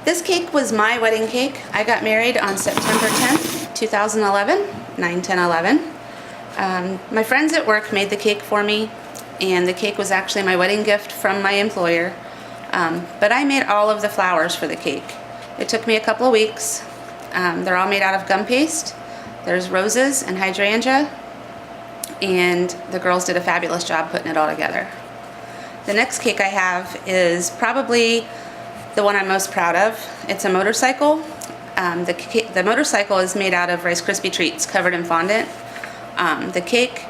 This cake was my wedding cake. I got married on September 10th, 2011, 9/10/11. My friends at work made the cake for me, and the cake was actually my wedding gift from my employer. But I made all of the flowers for the cake. It took me a couple of weeks. They're all made out of gum paste. There's roses and hydrangea, and the girls did a fabulous job putting it all together. The next cake I have is probably the one I'm most proud of. It's a motorcycle. The motorcycle is made out of Rice Krispie treats covered in fondant. The cake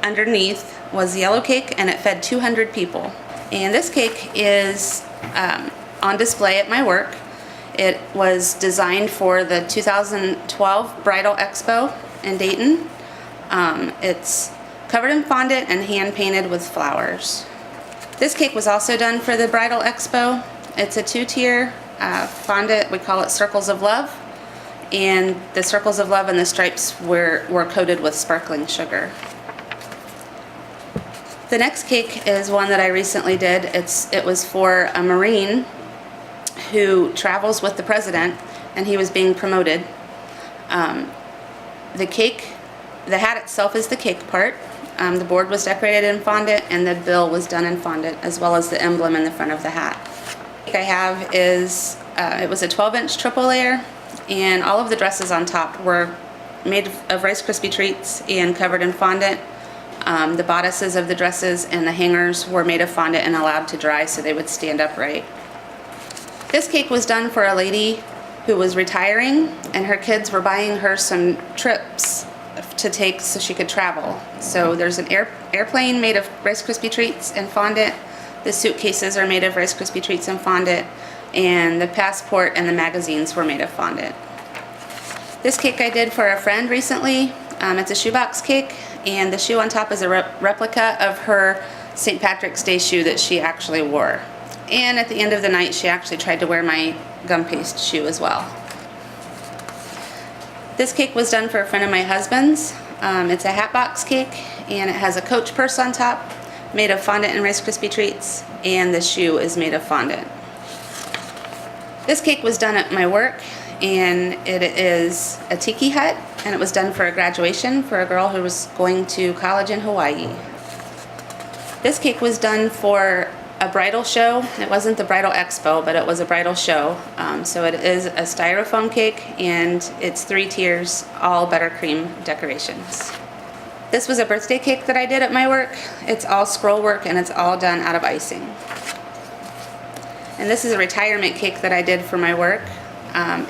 underneath was yellow cake, and it fed 200 people. And this cake is on display at my work. It was designed for the 2012 Bridal Expo in Dayton. It's covered in fondant and hand painted with flowers. This cake was also done for the Bridal Expo. It's a two-tier fondant. We call it Circles of Love. And the circles of love and the stripes were coated with sparkling sugar. The next cake is one that I recently did. It was for a Marine who travels with the president, and he was being promoted. The hat itself is the cake part. The board was decorated in fondant, and the bill was done in fondant, as well as the emblem in the front of the hat. The cake I have is, it was a 12-inch triple layer, and all of the dresses on top were made of Rice Krispie treats and covered in fondant. The bodices of the dresses and the hangers were made of fondant and allowed to dry so they would stand upright. This cake was done for a lady who was retiring, and her kids were buying her some trips to take so she could travel. So there's an airplane made of Rice Krispie treats and fondant. The suitcases are made of Rice Krispie treats and fondant, and the passport and the magazines were made of fondant. This cake I did for a friend recently. It's a shoebox cake, and the shoe on top is a replica of her St. Patrick's Day shoe that she actually wore. And at the end of the night, she actually tried to wear my gum paste shoe as well. This cake was done for a friend of my husband's. It's a hat box cake, and it has a Coach purse on top, made of fondant and Rice Krispie treats, and the shoe is made of fondant. This cake was done at my work, and it is a tiki hut, and it was done for a graduation for a girl who was going to college in Hawaii. This cake was done for a bridal show. It wasn't the Bridal Expo, but it was a bridal show. So it is a styrofoam cake, and it's 3 tiers, all buttercream decorations. This was a birthday cake that I did at my work. It's all scroll work, and it's all done out of icing. And this is a retirement cake that I did for my work.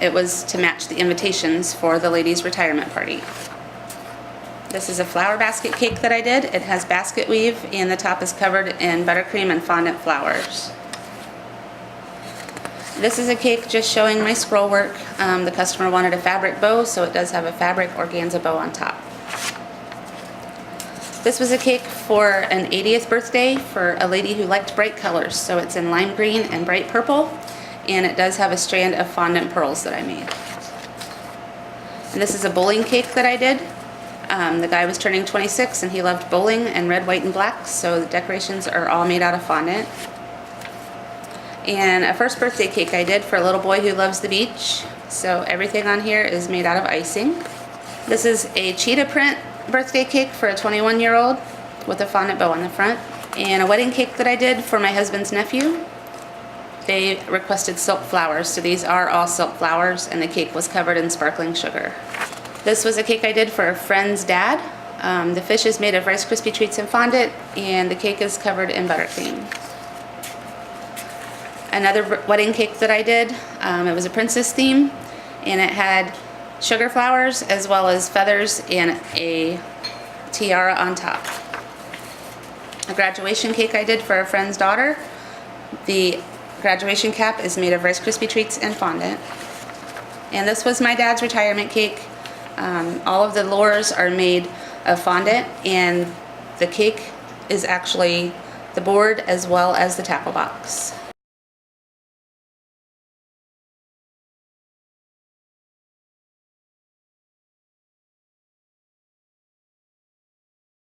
It was to match the invitations for the ladies' retirement party. This is a flower basket cake that I did. It has basket weave, and the top is covered in buttercream and fondant flowers. This is a cake just showing my scroll work. The customer wanted a fabric bow, so it does have a fabric organza bow on top. This was a cake for an 80th birthday for a lady who liked bright colors, so it's in lime green and bright purple, and it does have a strand of fondant pearls that I made. And this is a bowling cake that I did. The guy was turning 26, and he loved bowling and red, white, and black, so the decorations are all made out of fondant. And a first birthday cake I did for a little boy who loves the beach, so everything on here is made out of icing. This is a cheetah print birthday cake for a 21-year-old with a fondant bow on the front. And a wedding cake that I did for my husband's nephew. They requested silk flowers, so these are all silk flowers, and the cake was covered in sparkling sugar. This was a cake I did for a friend's dad. The fish is made of Rice Krispie treats and fondant, and the cake is covered in buttercream. Another wedding cake that I did, it was a princess theme, and it had sugar flowers as well as feathers and a tiara on top. A graduation cake I did for a friend's daughter. The graduation cap is made of Rice Krispie treats and fondant. And this was my dad's retirement cake. All of the lures are made of fondant, and the cake is actually the board as well as the tackle box.